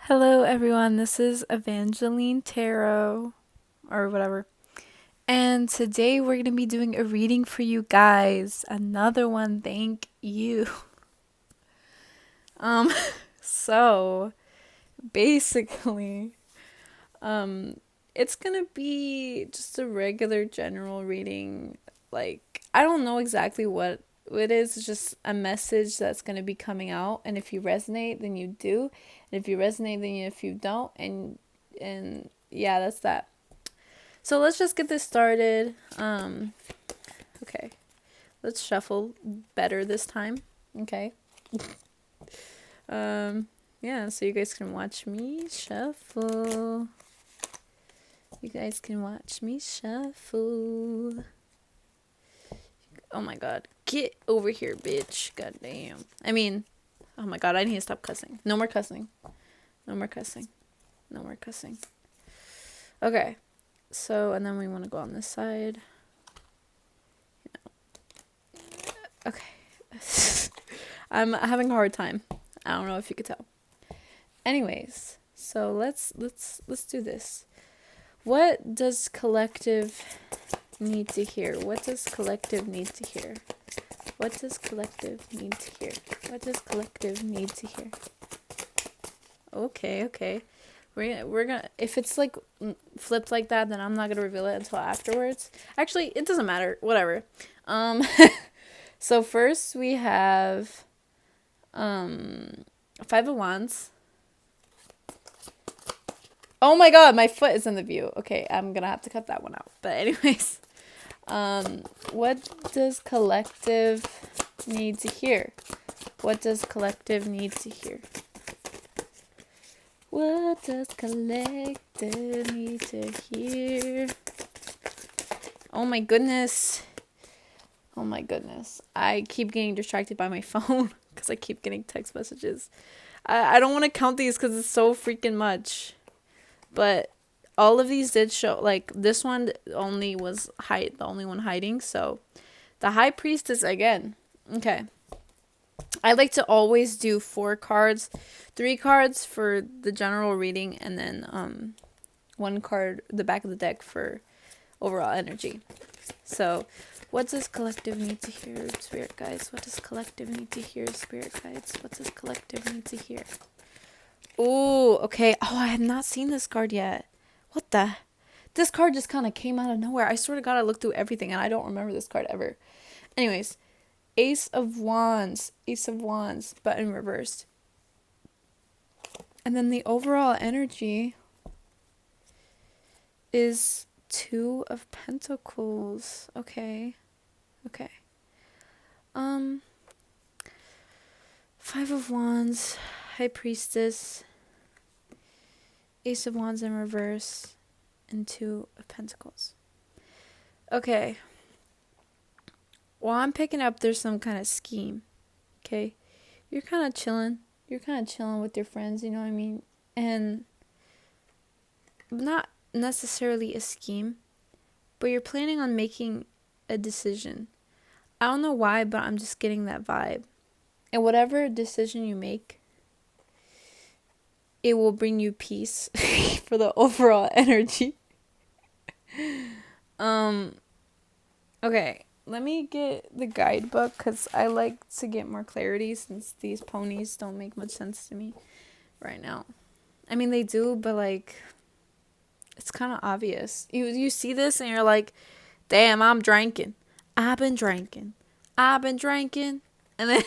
Hello, everyone. This is Evangeline Tarot, or whatever. And today we're going to be doing a reading for you guys. Another one. Thank you. Um, so basically, um, it's going to be just a regular general reading. Like, I don't know exactly what it is. It's just a message that's going to be coming out. And if you resonate, then you do. And if you resonate, then if you don't. And yeah, that's that. So let's just get this started. Okay. Let's shuffle better this time. Okay. Yeah, so you guys can watch me shuffle. You guys can watch me shuffle. Oh my god. Get over here, bitch. God damn. Oh my god, I need to stop cussing. No more cussing. No more cussing. No more cussing. Okay. So, and then we want to go on this side. Okay. I'm having a hard time. I don't know if you could tell. Anyways, so let's do this. What does collective need to hear? What does collective need to hear? What does collective need to hear? What does collective need to hear? Okay. We're gonna if it's like flipped like that, then I'm not gonna reveal it until afterwards. Actually, it doesn't matter. Whatever. Um, so first we have Five of Wands. Oh my god, my foot is in the view. Okay, I'm gonna have to cut that one out. But anyways, what does collective need to hear? What does collective need to hear? What does collective need to hear? Oh my goodness. Oh my goodness. I keep getting distracted by my phone because I keep getting text messages. I don't want to count these because it's so freaking much. But all of these did show, like, this one only was the only one hiding. So the High Priestess again. Okay. I like to always do 4 cards, 3 cards for the general reading, and then 1 card, the back of the deck, for overall energy. So, what does collective need to hear, spirit guides? What does collective need to hear, spirit guides? What does collective need to hear? Ooh, okay. Oh, I have not seen this card yet. What the? This card just kind of came out of nowhere. I swear to God, I looked through everything and I don't remember this card ever. Anyways, Ace of Wands, but in reversed. And then the overall energy is 2 of Pentacles. Okay. Five of Wands, High Priestess, Ace of Wands in reverse, and 2 of Pentacles. Okay. Well, I'm picking up there's some kind of scheme. Okay. You're kind of chilling. With your friends, you know what I mean? And not necessarily a scheme, but you're planning on making a decision. I don't know why, but I'm just getting that vibe. And whatever decision you make, it will bring you peace for the overall energy. Okay, let me get the guidebook because I like to get more clarity since these ponies don't make much sense to me right now. I mean, they do, but like, it's kind of obvious. You see this and you're like, damn, I'm drinking. I've been drinking. And then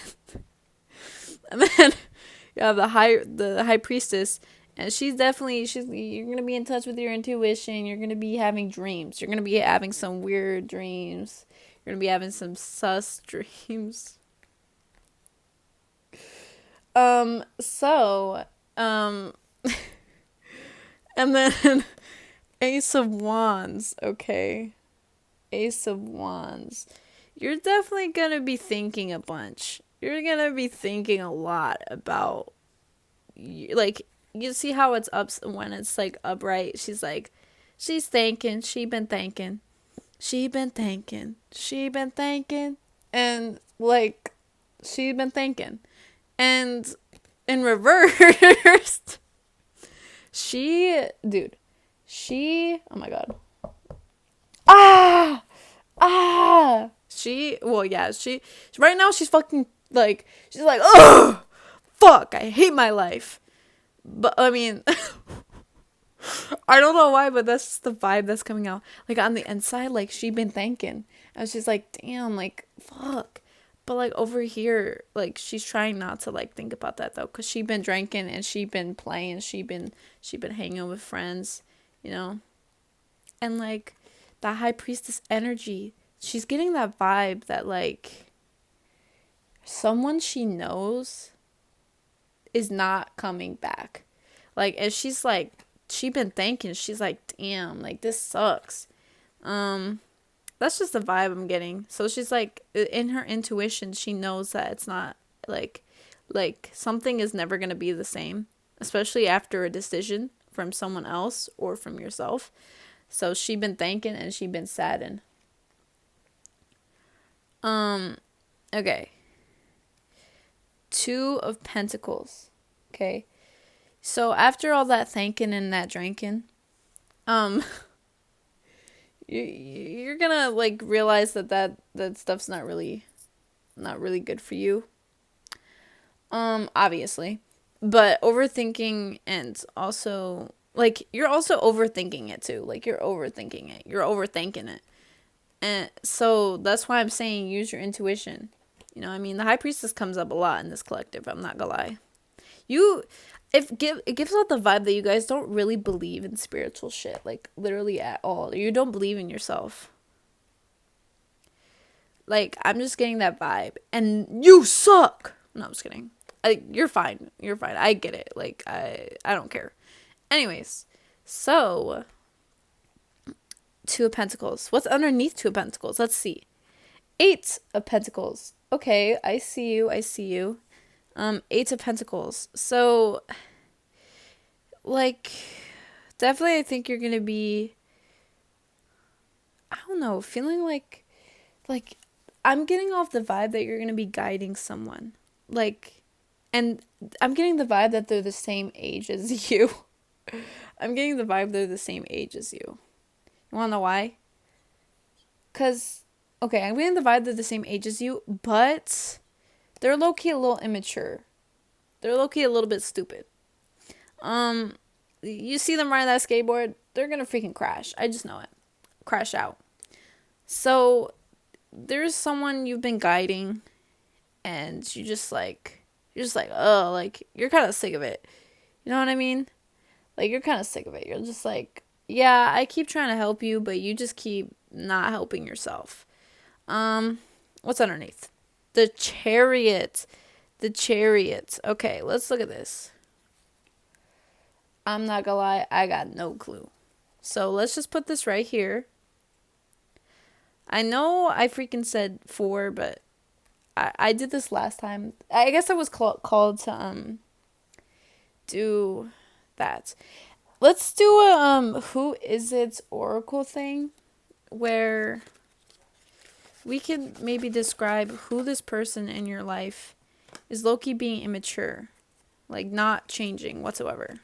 and then you have the high priestess, and she's you're gonna be in touch with your intuition. You're gonna be having dreams. You're gonna be having some weird dreams. You're gonna be having some sus dreams. So, and then Ace of Wands, okay? Ace of Wands. You're definitely gonna be thinking a bunch. You're gonna be thinking a lot about, like, you see how it's up when it's like upright. She's thinking. And like, she's been thinking. And in reverse, Dude, oh my god. Ah! Well, yeah, right now she's fucking, like, she's like, ugh! Fuck, I hate my life. But, I mean, I don't know why, but that's just the vibe that's coming out. Like, on the inside, like, she been thinking. And she's like, damn, like, fuck. But, like, over here, like, she's trying not to, like, think about that, though. Because she been drinking and she been playing. She been hanging with friends, you know? And, like, that high priestess energy, she's getting that vibe that, like, someone she knows is not coming back. Like, and she's like, she been thinking, she's like, damn, like, this sucks. That's just the vibe I'm getting. So she's like, in her intuition, she knows that it's not, like something is never gonna be the same, especially after a decision from someone else or from yourself. So she been thinking and she been saddened. Okay. 2 of Pentacles. Okay. So after all that thinking and that drinking, you're gonna, like, realize that stuff's not really good for you. Obviously. But overthinking, and also, like, you're also overthinking it too. Like, you're overthinking it. You're overthinking it. And so that's why I'm saying use your intuition. You know, I mean, the High Priestess comes up a lot in this collective, I'm not gonna lie. It gives out the vibe that you guys don't really believe in spiritual shit, like, literally at all. You don't believe in yourself. Like, I'm just getting that vibe. And you suck! No, I'm just kidding. You're fine. You're fine. I get it. Like, I don't care. Anyways, so 2 of Pentacles. What's underneath 2 of Pentacles? Let's see. 8 of Pentacles. Okay, I see you. 8 of Pentacles. So, like, definitely I think you're gonna be, I don't know, feeling like, I'm getting off the vibe that you're gonna be guiding someone. Like, and I'm getting the vibe that they're the same age as you. I'm getting the vibe they're the same age as you. You wanna know why? Because, okay, I'm getting the vibe they're the same age as you, but they're low-key a little immature. They're low-key a little bit stupid. You see them riding that skateboard, they're gonna freaking crash. I just know it. Crash out. So, there's someone you've been guiding, and you're just like, oh, like, you're kind of sick of it. You know what I mean? Like, you're kind of sick of it. You're just like, yeah, I keep trying to help you, but you just keep not helping yourself. What's underneath? The Chariot. Okay, let's look at this. I'm not gonna lie, I got no clue. So let's just put this right here. I know I freaking said 4, but I did this last time. I guess I was called to do that. Let's do a who is it oracle thing, where we can maybe describe who this person in your life is low-key being immature, like not changing whatsoever,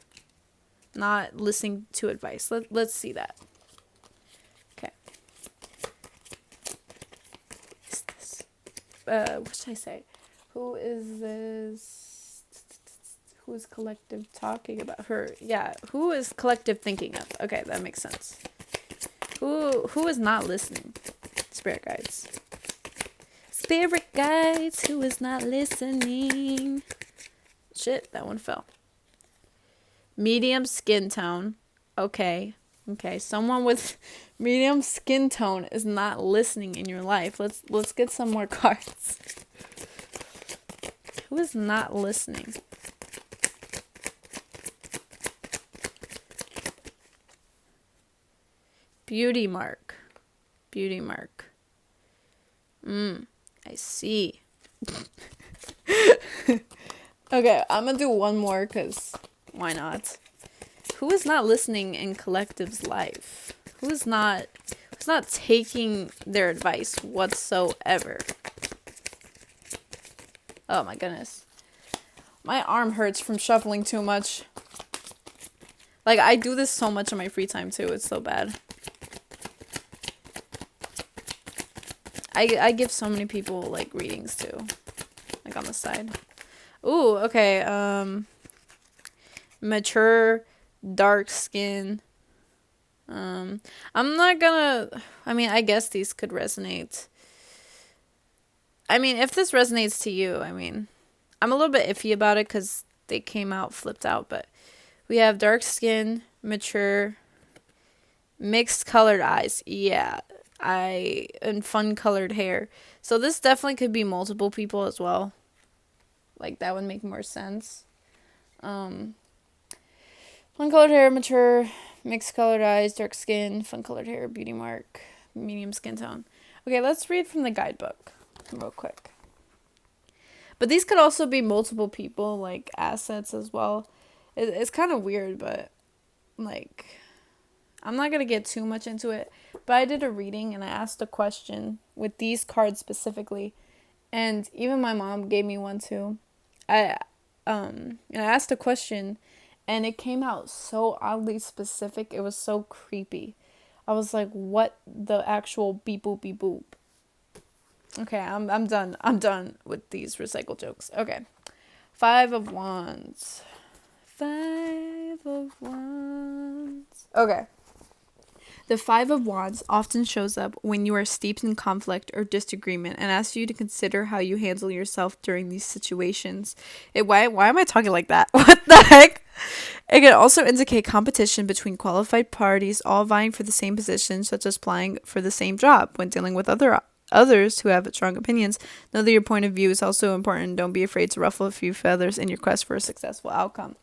not listening to advice. Let's see that. Okay. Is this? What should I say? Who is this? Who is collective talking about her? Yeah, who is collective thinking of? Okay, that makes sense. Who is not listening? Spirit guides. Spirit guides, who is not listening? Shit, that one fell. Medium skin tone. Okay, someone with medium skin tone is not listening in your life. Let's get some more cards. Who is not listening? Beauty mark. I see. Okay, I'm gonna do one more, because why not? Who is not listening in collective's life? Who's not taking their advice whatsoever? Oh my goodness. My arm hurts from shuffling too much. Like, I do this so much in my free time, too. It's so bad. I give so many people, like, readings, too. Like, on the side. Ooh, okay. Mature, dark skin. I'm not gonna... I mean, I guess these could resonate. I mean, if this resonates to you, I mean... I'm a little bit iffy about it because they came out flipped out, but... We have dark skin, mature, mixed colored eyes. Yeah. And fun colored hair. So this definitely could be multiple people as well. Like, that would make more sense. Fun colored hair, mature, mixed colored eyes, dark skin, fun colored hair, beauty mark, medium skin tone. Okay, let's read from the guidebook real quick. But these could also be multiple people, like assets as well. It's kind of weird, but like, I'm not going to get too much into it. But I did a reading and I asked a question with these cards specifically. And even my mom gave me one too. And I asked a question and it came out so oddly specific. It was so creepy. I was like, what the actual beep boop beep boop? Okay, I'm done. I'm done with these recycle jokes. Okay. 5 of Wands. 5 of Wands. Okay. The 5 of Wands often shows up when you are steeped in conflict or disagreement and asks you to consider how you handle yourself during these situations. Why am I talking like that? What the heck? It can also indicate competition between qualified parties all vying for the same position, such as applying for the same job. When dealing with others who have strong opinions, know that your point of view is also important. Don't be afraid to ruffle a few feathers in your quest for a successful outcome.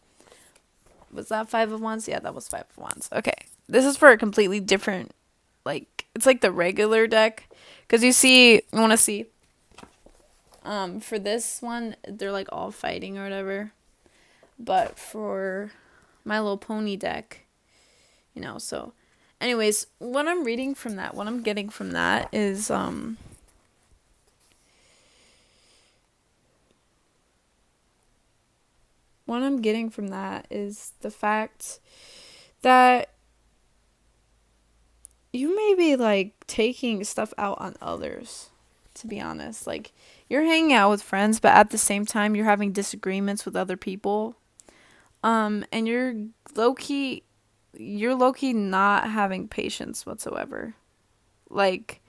Was that 5 of Wands? Yeah, that was 5 of Wands. Okay. This is for a completely different, like, it's like the regular deck. Because you want to see, for this one, they're like all fighting or whatever. But for My Little Pony deck, so. Anyways, what I'm getting from that is, what I'm getting from that is the fact that you may be, like, taking stuff out on others, to be honest. Like, you're hanging out with friends, but at the same time, you're having disagreements with other people. And you're low-key not having patience whatsoever. Like,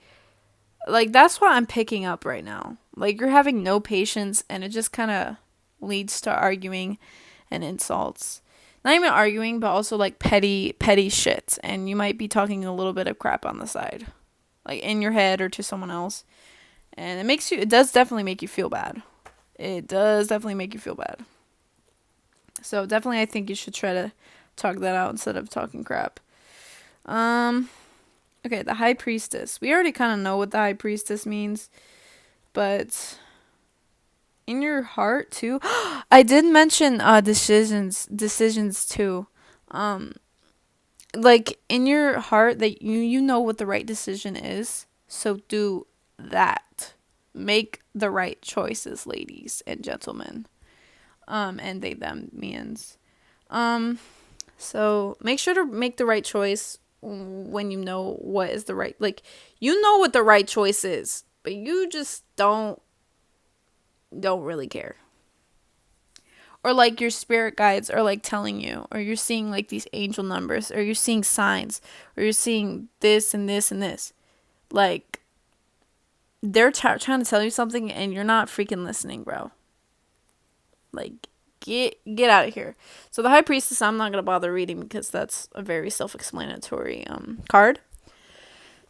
that's what I'm picking up right now. Like, you're having no patience, and it just kind of leads to arguing and insults. Not even arguing, but also like petty shit. And you might be talking a little bit of crap on the side, like in your head or to someone else. And it does definitely make you feel bad. It does definitely make you feel bad. So definitely I think you should try to talk that out instead of talking crap. Okay, the High Priestess. We already kind of know what the High Priestess means, but in your heart too. I did mention decisions too. Like in your heart that you know what the right decision is, so do that. Make the right choices, ladies and gentlemen. And they them means. So make sure to make the right choice when you know what is the right, like, you know what the right choice is, but you just don't really care. Or like your spirit guides are like telling you, or you're seeing like these angel numbers, or you're seeing signs, or you're seeing this and this and this. Like, they're trying to tell you something and you're not freaking listening, bro. Like, get out of here. So the High Priestess, I'm not going to bother reading because that's a very self-explanatory card.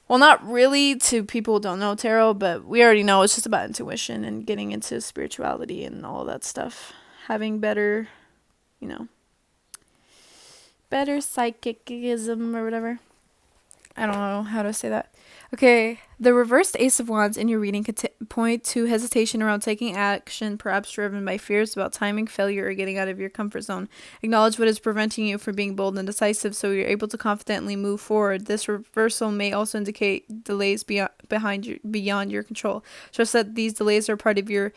Well, not really to people who don't know tarot, but we already know it's just about intuition and getting into spirituality and all that stuff. Having better, better psychicism or whatever. I don't know how to say that. Okay, the reversed Ace of Wands in your reading could point to hesitation around taking action, perhaps driven by fears about timing, failure, or getting out of your comfort zone. Acknowledge what is preventing you from being bold and decisive so you're able to confidently move forward. This reversal may also indicate delays beyond your control. Trust that these delays are part of your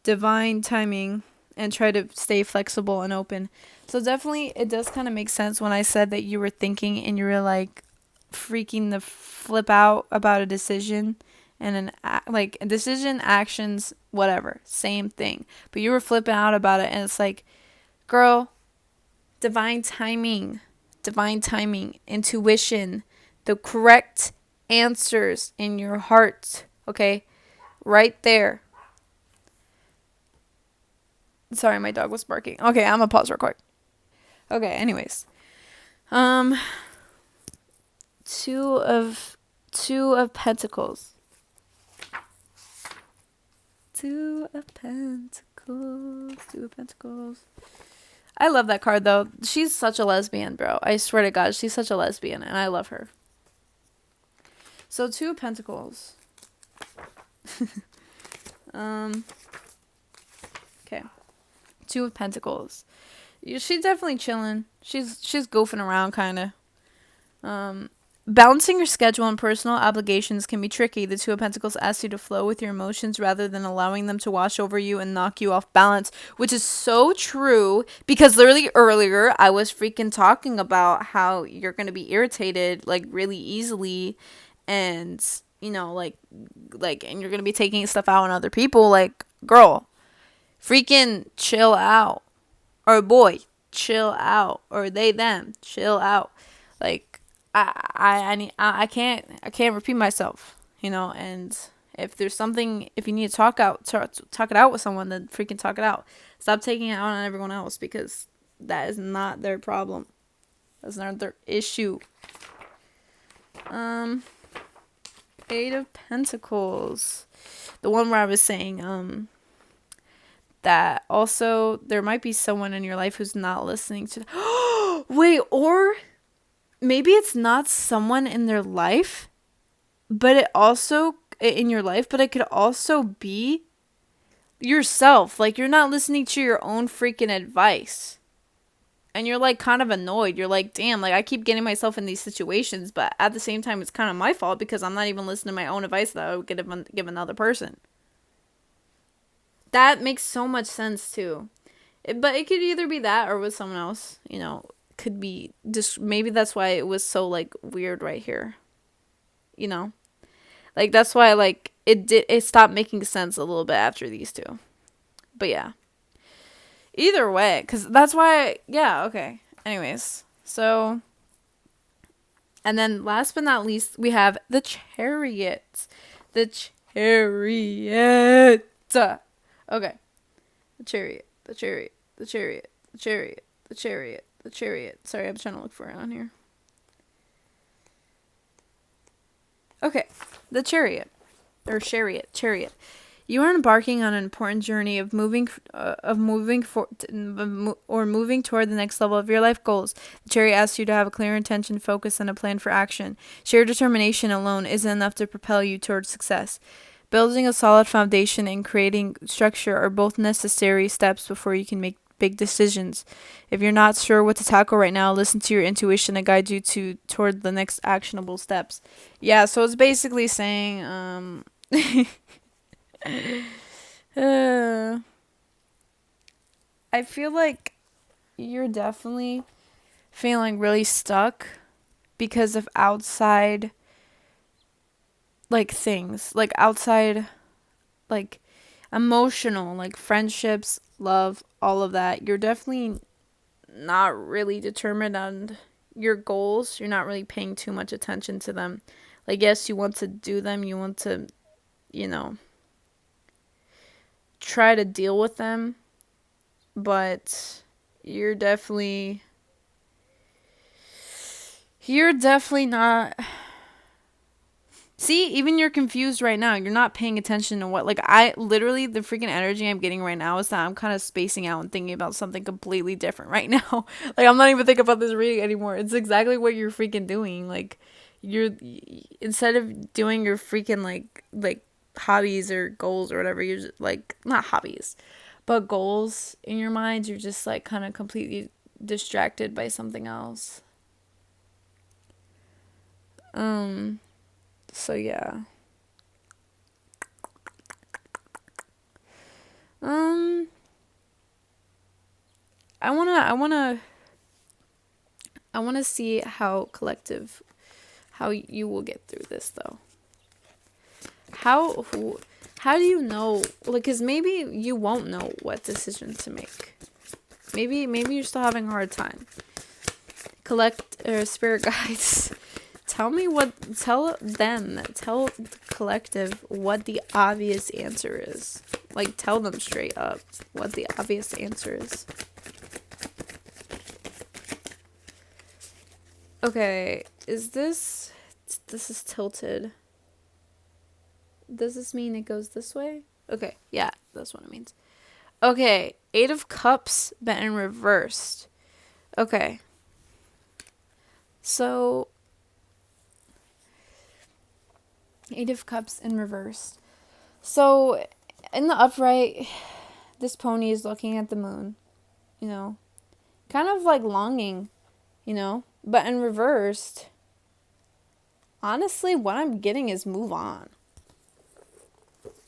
divine timing and try to stay flexible and open. So definitely it does kind of make sense when I said that you were thinking and you were like freaking the flip out about a decision and like a decision, actions, whatever, same thing. But you were flipping out about it, and it's like, girl, divine timing, intuition, the correct answers in your heart, okay? Right there. Sorry, my dog was barking. Okay, I'm gonna pause real quick. Okay, anyways. Two of Pentacles. Two of Pentacles. I love that card though. She's such a lesbian, bro. I swear to God, she's such a lesbian, and I love her. So Two of Pentacles. Okay. Two of Pentacles. She's definitely chilling. She's goofing around, kind of. Balancing your schedule and personal obligations can be tricky. The Two of Pentacles asks you to flow with your emotions rather than allowing them to wash over you and knock you off balance, which is so true, because literally earlier I was freaking talking about how you're going to be irritated like really easily, and you know, like and you're going to be taking stuff out on other people. Like, girl, freaking chill out. Or boy, chill out. Or they, them, chill out. Like, I can't repeat myself, you know. And if there's something, if you need to talk it out with someone, then freaking talk it out. Stop taking it out on everyone else, because that is not their problem. That's not their issue. Eight of Pentacles, the one where I was saying that also there might be someone in your life who's not listening to. Wait, or maybe it's not someone in their life, but it also in your life, but it could also be yourself. Like, you're not listening to your own freaking advice, and you're like kind of annoyed. You're like, damn, like I keep getting myself in these situations, but at the same time it's kind of my fault because I'm not even listening to my own advice that I would give another person. That makes so much sense too. But it could either be that or with someone else, you know. Could be just, maybe that's why it was so like weird right here, you know. Like, that's why like it stopped making sense a little bit after these two. But yeah, either way, because that's why, yeah, okay, anyways. So, and then last but not least, we have the Chariot. The Chariot. Okay. The Chariot. The Chariot. The Chariot. The Chariot. The Chariot. The Chariot. Sorry, I'm trying to look for it on here. Okay. The Chariot. Or Chariot. You are embarking on an important journey of moving toward the next level of your life goals. The Chariot asks you to have a clear intention, focus, and a plan for action. Sheer determination alone isn't enough to propel you towards success. Building a solid foundation and creating structure are both necessary steps before you can make big decisions. If you're not sure what to tackle right now, listen to your intuition to guide you toward the next actionable steps. Yeah, so it's basically saying I feel like you're definitely feeling really stuck because of outside like things, like outside like emotional, like friendships, love, all of that. You're definitely not really determined on your goals. You're not really paying too much attention to them. Like, yes, you want to do them, you want to, you know, try to deal with them, but you're definitely not. See, even you're confused right now. You're not paying attention to what, like, I literally, the freaking energy I'm getting right now is that I'm kind of spacing out and thinking about something completely different right now. Like, I'm not even thinking about this reading anymore. It's exactly what you're freaking doing. Like, instead of doing your freaking, like hobbies or goals or whatever, you're just, like, not hobbies, but goals in your mind, you're just, like, kind of completely distracted by something else. So yeah. I wanna see how you will get through this though. How how do you know? Like, cause maybe you won't know what decision to make. Maybe you're still having a hard time. Spirit guides. Tell the collective what the obvious answer is. Like, tell them straight up what the obvious answer is. Okay, this is tilted. Does this mean it goes this way? Okay, yeah, that's what it means. Okay, 8 of Cups bent and reversed. Okay. So, 8 of Cups in reverse. So, in the upright, this pony is looking at the moon, you know, kind of like longing, you know, but in reversed, honestly, what I'm getting is move on.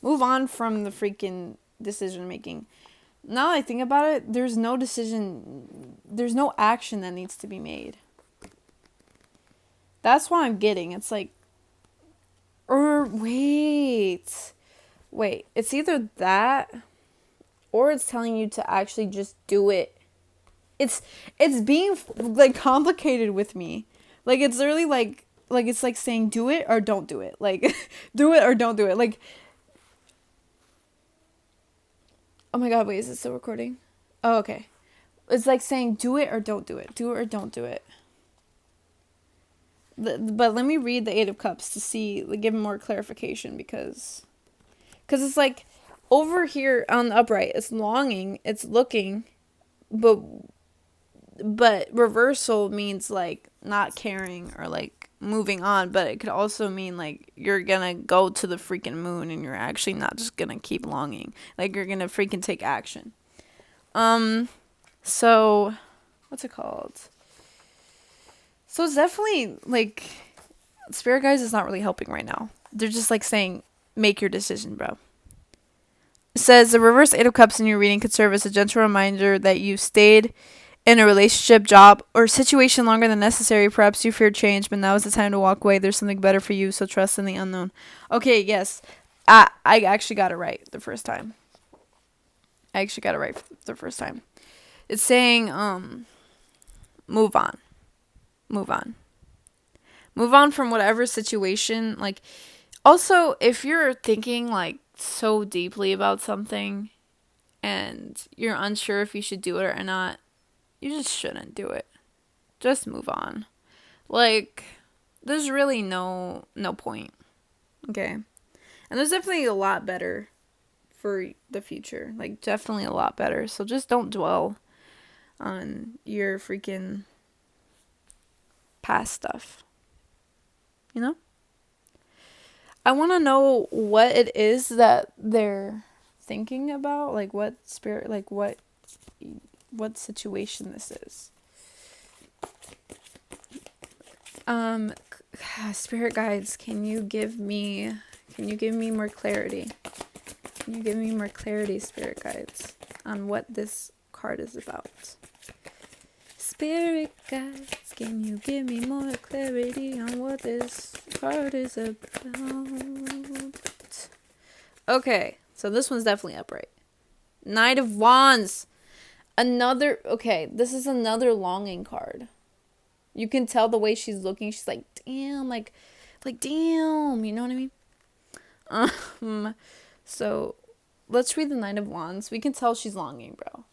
Move on from the freaking decision making. Now that I think about it, there's no action that needs to be made. That's what I'm getting. It's like, wait. It's either that or it's telling you to actually just do it. It's being like complicated with me. Like, it's literally like it's like saying do it or don't do it. Like, do it or don't do it. Like, oh my god, wait, is it still recording? Oh, okay. It's like saying do it or don't do it. Do it or don't do it. But let me read the 8 of Cups to see, like, give more clarification, because it's like over here on the upright, it's longing, it's looking, but reversal means like not caring or like moving on, but it could also mean like you're gonna go to the freaking moon and you're actually not just gonna keep longing, like you're gonna freaking take action. So what's it called? So it's definitely like Spirit Guides is not really helping right now. They're just like saying, make your decision, bro. It says the reverse 8 of Cups in your reading could serve as a gentle reminder that you stayed in a relationship, job, or situation longer than necessary. Perhaps you feared change, but now is the time to walk away. There's something better for you, so trust in the unknown. Okay, yes. I actually got it right the first time. It's saying, move on. Move on. Move on from whatever situation. Like, also, if you're thinking, like, so deeply about something and you're unsure if you should do it or not, you just shouldn't do it. Just move on. Like, there's really no point. Okay? And there's definitely a lot better for the future. Like, definitely a lot better. So just don't dwell on your freaking past stuff. You know? I want to know what it is that they're thinking about. Like, what spirit, like, what situation this is. Spirit guides, can you give me more clarity? Can you give me more clarity, spirit guides, on what this card is about? Spirit guides, can you give me more clarity on what this card is about? Okay, so this one's definitely upright. Knight of Wands. This is another longing card. You can tell the way she's looking. She's like, damn, like damn, you know what I mean? So let's read the Knight of Wands. We can tell she's longing, bro.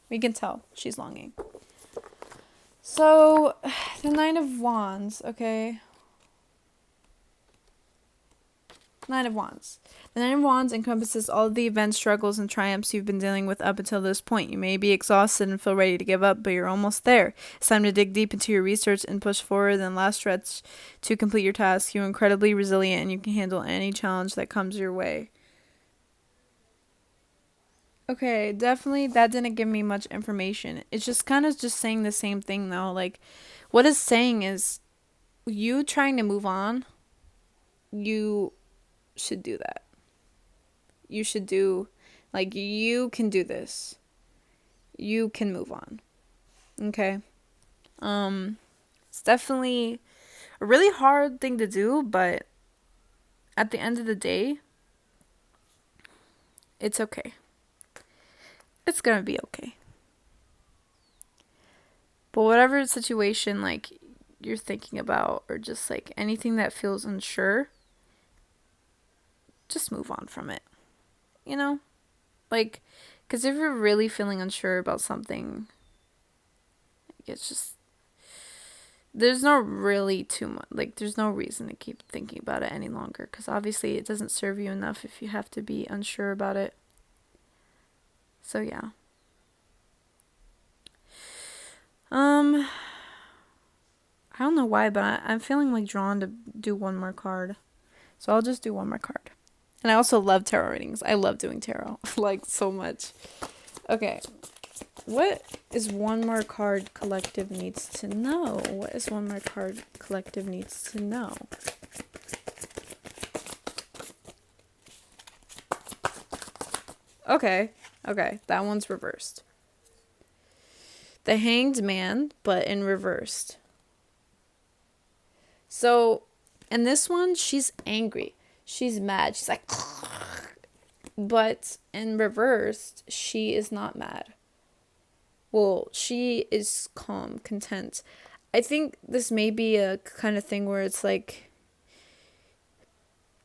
We can tell she's longing. So, the Knight of Wands, okay. Knight of Wands. The Knight of Wands encompasses all of the events, struggles, and triumphs you've been dealing with up until this point. You may be exhausted and feel ready to give up, but you're almost there. It's time to dig deep into your research and push forward. Then last stretch to complete your task. You're incredibly resilient and you can handle any challenge that comes your way. Okay, definitely that didn't give me much information. It's just kind of just saying the same thing though. Like, what it's saying is you trying to move on, you should do that. You should do, like, you can do this. you can move on. Okay? It's definitely a really hard thing to do, but at the end of the day, it's okay. It's gonna be okay. But whatever situation, like, you're thinking about, or just, like, anything that feels unsure, just move on from it. You know? Like, because if you're really feeling unsure about something, it's just, there's no really too much, like, there's no reason to keep thinking about it any longer, because obviously it doesn't serve you enough if you have to be unsure about it. So, yeah. I don't know why, but I'm feeling, like, drawn to do one more card. So I'll just do one more card. And I also love tarot readings. I love doing tarot, like, so much. Okay. What is one more card collective needs to know? What is one more card collective needs to know? Okay. That one's reversed. The Hanged Man, but in reversed. So, in this one, she's angry. She's mad. She's like, but in reversed, she is not mad. Well, she is calm, content. I think this may be a kind of thing where it's like,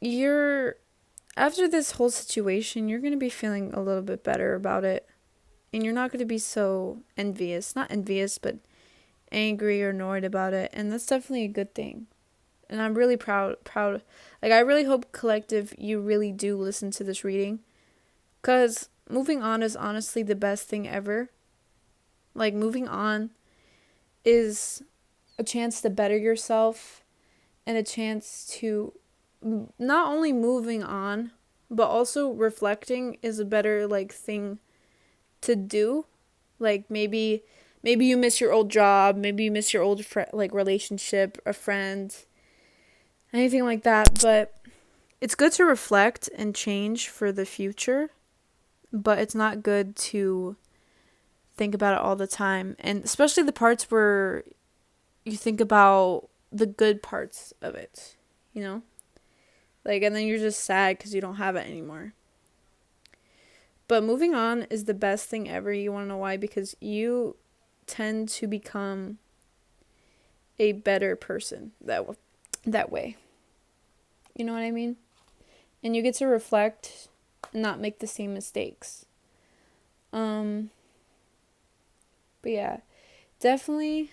after this whole situation, you're going to be feeling a little bit better about it. And you're not going to be so envious. Not envious, but angry or annoyed about it. And that's definitely a good thing. And I'm really proud. Like, I really hope, collective, you really do listen to this reading. Because moving on is honestly the best thing ever. Like, moving on is a chance to better yourself. And a chance to not only moving on, but also reflecting is a better, like, thing to do. Like, maybe you miss your old job. Maybe you miss your old relationship, a friend, anything like that. But it's good to reflect and change for the future, but it's not good to think about it all the time. And especially the parts where you think about the good parts of it, you know? Like, and then you're just sad because you don't have it anymore. But moving on is the best thing ever. You want to know why? Because you tend to become a better person that way. You know what I mean? And you get to reflect and not make the same mistakes. But yeah, definitely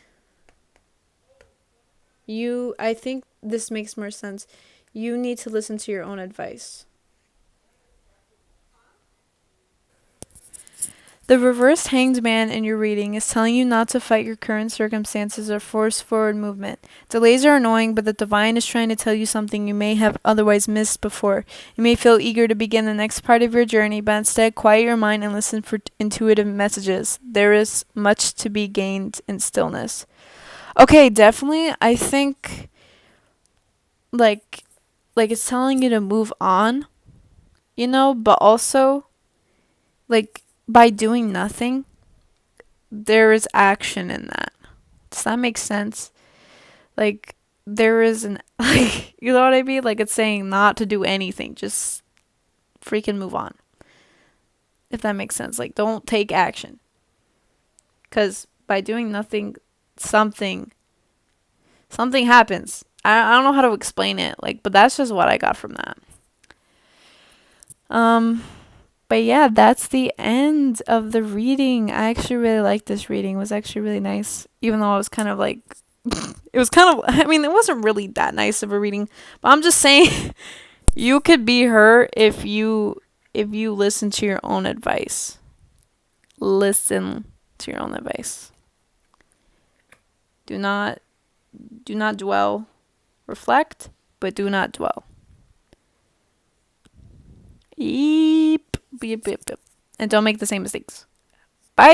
I think this makes more sense. You need to listen to your own advice. The reversed Hanged Man in your reading is telling you not to fight your current circumstances or force forward movement. Delays are annoying, but the divine is trying to tell you something you may have otherwise missed before. You may feel eager to begin the next part of your journey, but instead quiet your mind and listen for intuitive messages. There is much to be gained in stillness. Okay, definitely. I think like it's telling you to move on, but also, like, by doing nothing, there is action in that. Does that make sense? Like, there is like, you know what I mean? Like, it's saying not to do anything. Just freaking move on. If that makes sense. Like, don't take action. Because by doing nothing, something happens. I don't know how to explain it. Like, but that's just what I got from that. But yeah, that's the end of the reading. I actually really liked this reading. It was actually really nice. Even though I was kind of like, it wasn't really that nice of a reading. But I'm just saying, you could be her if you listen to your own advice. Listen to your own advice. Do not dwell. Reflect, but do not dwell. Beep. And don't make the same mistakes. Bye.